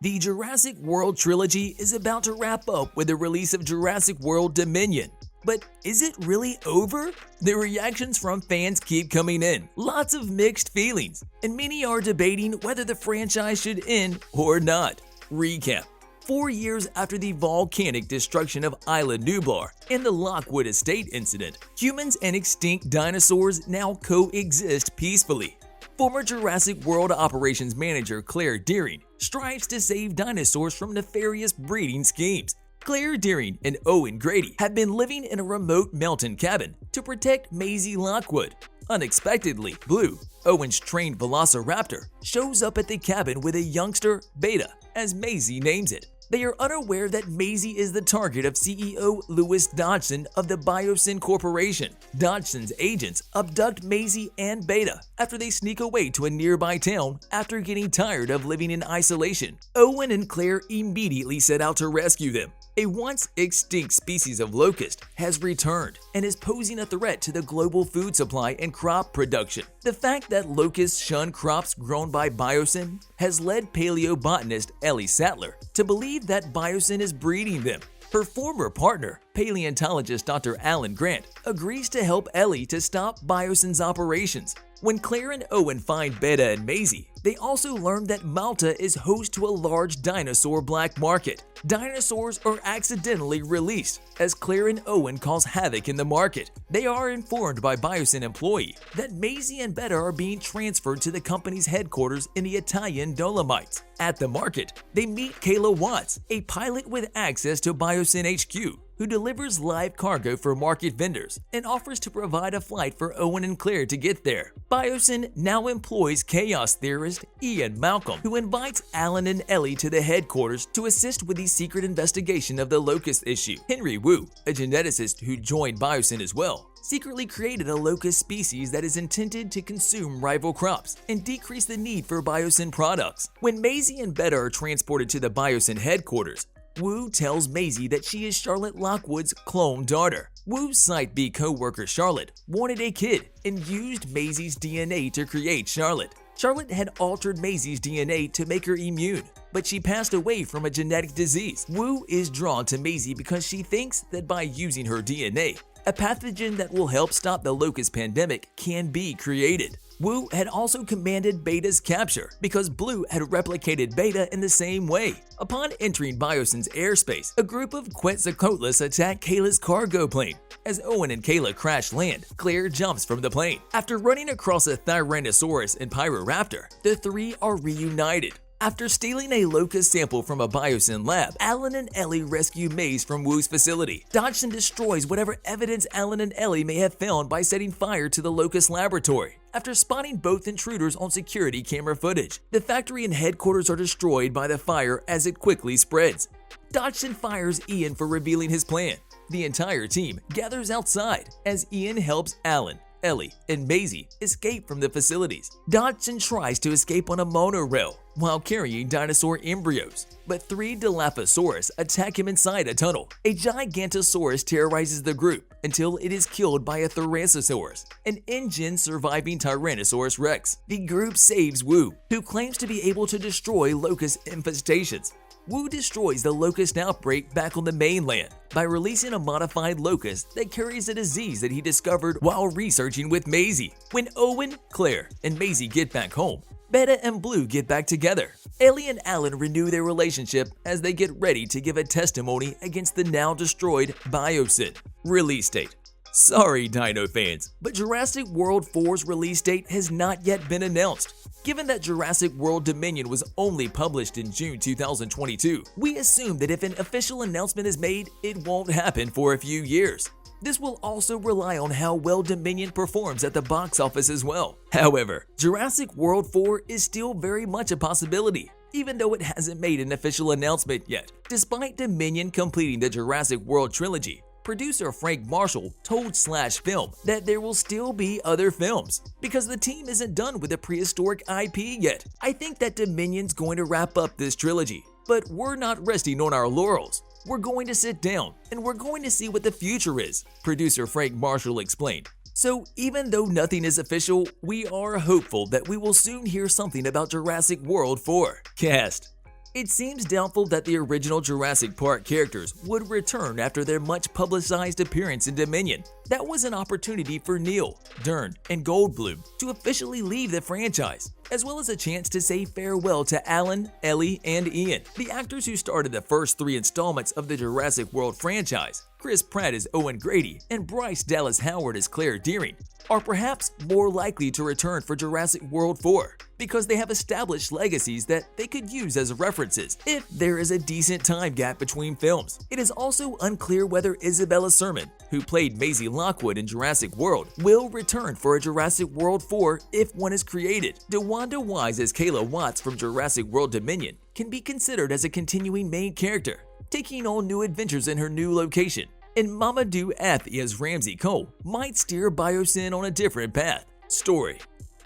The Jurassic World trilogy is about to wrap up with the release of Jurassic World Dominion. But is it really over? The reactions from fans keep coming in, lots of mixed feelings, and many are debating whether the franchise should end or not. Recap: 4 years after the volcanic destruction of Isla Nublar and the Lockwood Estate incident, humans and extinct dinosaurs now coexist peacefully. Former Jurassic World operations manager Claire Dearing strives to save dinosaurs from nefarious breeding schemes. Claire Dearing and Owen Grady have been living in a remote mountain cabin to protect Maisie Lockwood. Unexpectedly, Blue, Owen's trained velociraptor, shows up at the cabin with a youngster, Beta, as Maisie names it. They are unaware that Maisie is the target of CEO Louis Dodgson of the Biosyn Corporation. Dodgson's agents abduct Maisie and Beta after they sneak away to a nearby town after getting tired of living in isolation. Owen and Claire immediately set out to rescue them. A once extinct species of locust has returned and is posing a threat to the global food supply and crop production. The fact that locusts shun crops grown by Biosyn has led paleobotanist Ellie Sattler to believe that Biosyn is breeding them. Her former partner, paleontologist Dr. Alan Grant, agrees to help Ellie to stop Biosyn's operations. When Claire and Owen find Beta and Maisie, they also learn that Malta is host to a large dinosaur black market. Dinosaurs are accidentally released as Claire and Owen cause havoc in the market. They are informed by Biosyn employee that Maisie and Beta are being transferred to the company's headquarters in the Italian Dolomites. At the market, they meet Kayla Watts, a pilot with access to Biosyn HQ, who delivers live cargo for market vendors and offers to provide a flight for Owen and Claire to get there. Biosyn now employs chaos theorist Ian Malcolm, who invites Alan and Ellie to the headquarters to assist with the secret investigation of the locust issue. Henry Wu, a geneticist who joined Biosyn as well, secretly created a locust species that is intended to consume rival crops and decrease the need for Biosyn products. When Maisie and Beta are transported to the Biosyn headquarters, Wu tells Maisie that she is Charlotte Lockwood's clone daughter. Wu's Site B co-worker Charlotte wanted a kid and used Maisie's DNA to create Charlotte. Charlotte had altered Maisie's DNA to make her immune, but she passed away from a genetic disease. Wu is drawn to Maisie because she thinks that by using her DNA, a pathogen that will help stop the locust pandemic can be created. Wu had also commanded Beta's capture because Blue had replicated Beta in the same way. Upon entering Biosyn's airspace, a group of Quetzalcoatlus attack Kayla's cargo plane. As Owen and Kayla crash land, Claire jumps from the plane. After running across a Tyrannosaurus and Pyroraptor, the three are reunited. After stealing a locust sample from a Biosyn lab, Alan and Ellie rescue Maze from Wu's facility. Dodgson destroys whatever evidence Alan and Ellie may have found by setting fire to the locust laboratory. After spotting both intruders on security camera footage, the factory and headquarters are destroyed by the fire as it quickly spreads. Dodgson fires Ian for revealing his plan. The entire team gathers outside as Ian helps Alan, Ellie, and Maisie escape from the facilities. Dodgson tries to escape on a monorail while carrying dinosaur embryos, but 3 Dilophosaurus attack him inside a tunnel. A Gigantosaurus terrorizes the group until it is killed by a Thoracosaurus, an InGen surviving Tyrannosaurus Rex. The group saves Wu, who claims to be able to destroy locust infestations. Wu destroys the locust outbreak back on the mainland by releasing a modified locust that carries a disease that he discovered while researching with Maisie. When Owen, Claire, and Maisie get back home, Beta and Blue get back together. Ellie and Alan renew their relationship as they get ready to give a testimony against the now destroyed Biosyn. Release date. Sorry, Dino fans, but Jurassic World 4's release date has not yet been announced. Given that Jurassic World Dominion was only published in June 2022, we assume that if an official announcement is made, it won't happen for a few years. This will also rely on how well Dominion performs at the box office as well. However, Jurassic World 4 is still very much a possibility, even though it hasn't made an official announcement yet. Despite Dominion completing the Jurassic World trilogy, producer Frank Marshall told /Film that there will still be other films because the team isn't done with the prehistoric IP yet. I think that Dominion's going to wrap up this trilogy, but we're not resting on our laurels. We're going to sit down and we're going to see what the future is, producer Frank Marshall explained. So even though nothing is official, we are hopeful that we will soon hear something about Jurassic World 4. Cast. It seems doubtful that the original Jurassic Park characters would return after their much-publicized appearance in Dominion. That was an opportunity for Neill, Dern, and Goldblum to officially leave the franchise, as well as a chance to say farewell to Alan, Ellie, and Ian, the actors who started the first 3 installments of the Jurassic World franchise. Chris Pratt as Owen Grady and Bryce Dallas Howard as Claire Deering are perhaps more likely to return for Jurassic World 4 because they have established legacies that they could use as references if there is a decent time gap between films. It is also unclear whether Isabella Sermon, who played Maisie Lockwood in Jurassic World, will return for a Jurassic World 4 if one is created. DeWanda Wise as Kayla Watts from Jurassic World Dominion can be considered as a continuing main character, taking on new adventures in her new location. And Mamoudou Athie as Ramsey Cole might steer Biosyn on a different path. Story: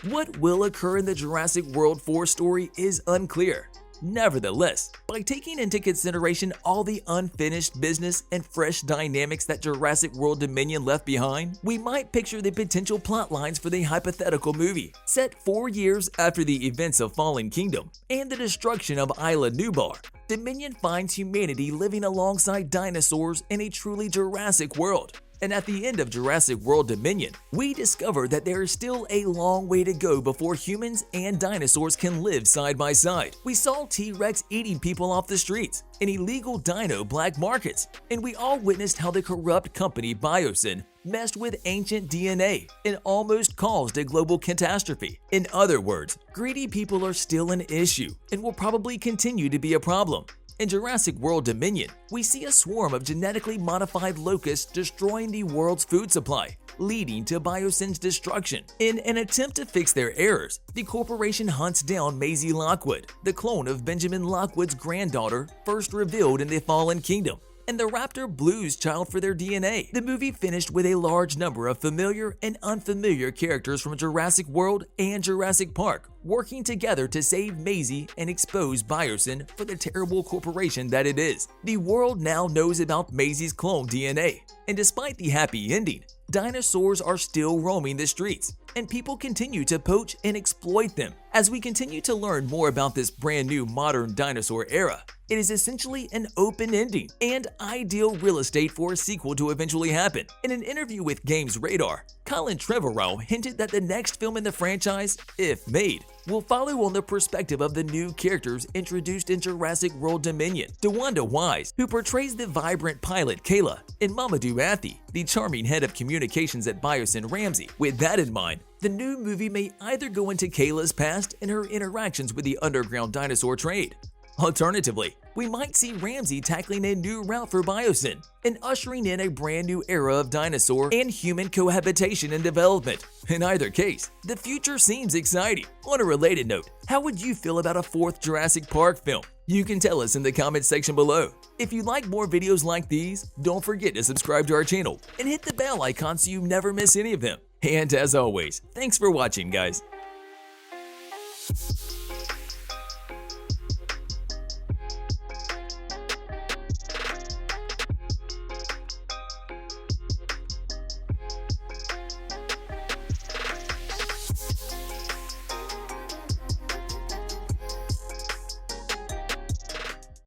what will occur in the Jurassic World 4 story is unclear. Nevertheless, by taking into consideration all the unfinished business and fresh dynamics that Jurassic World Dominion left behind, we might picture the potential plot lines for the hypothetical movie. Set 4 years after the events of Fallen Kingdom and the destruction of Isla Nublar, Dominion finds humanity living alongside dinosaurs in a truly Jurassic world. And at the end of Jurassic World Dominion, we discover that there is still a long way to go before humans and dinosaurs can live side by side. We saw T-Rex eating people off the streets, and illegal dino black markets, and we all witnessed how the corrupt company Biosyn messed with ancient DNA and almost caused a global catastrophe. In other words, greedy people are still an issue and will probably continue to be a problem. In Jurassic World Dominion, we see a swarm of genetically modified locusts destroying the world's food supply, leading to Biosyn's destruction. In an attempt to fix their errors, the corporation hunts down Maisie Lockwood, the clone of Benjamin Lockwood's granddaughter first revealed in the Fallen Kingdom, and the Raptor Blues child for their DNA. The movie finished with a large number of familiar and unfamiliar characters from Jurassic World and Jurassic Park working together to save Maisie and expose Biosyn for the terrible corporation that it is. The world now knows about Maisie's clone DNA, and despite the happy ending, dinosaurs are still roaming the streets, and people continue to poach and exploit them. As we continue to learn more about this brand new modern dinosaur era, it is essentially an open ending and ideal real estate for a sequel to eventually happen. In an interview with Games Radar, Colin Trevorrow hinted that the next film in the franchise, if made, will follow on the perspective of the new characters introduced in Jurassic World Dominion. DeWanda Wise, who portrays the vibrant pilot Kayla, and Mamoudou Athie, the charming head of communications at Biosyn Ramsey. With that in mind, the new movie may either go into Kayla's past and her interactions with the underground dinosaur trade. Alternatively, we might see Ramsey tackling a new route for Biosyn and ushering in a brand new era of dinosaur and human cohabitation and development. In either case, the future seems exciting. On a related note, how would you feel about a 4th Jurassic Park film? You can tell us in the comments section below. If you like more videos like these, don't forget to subscribe to our channel and hit the bell icon so you never miss any of them. And as always, thanks for watching, guys.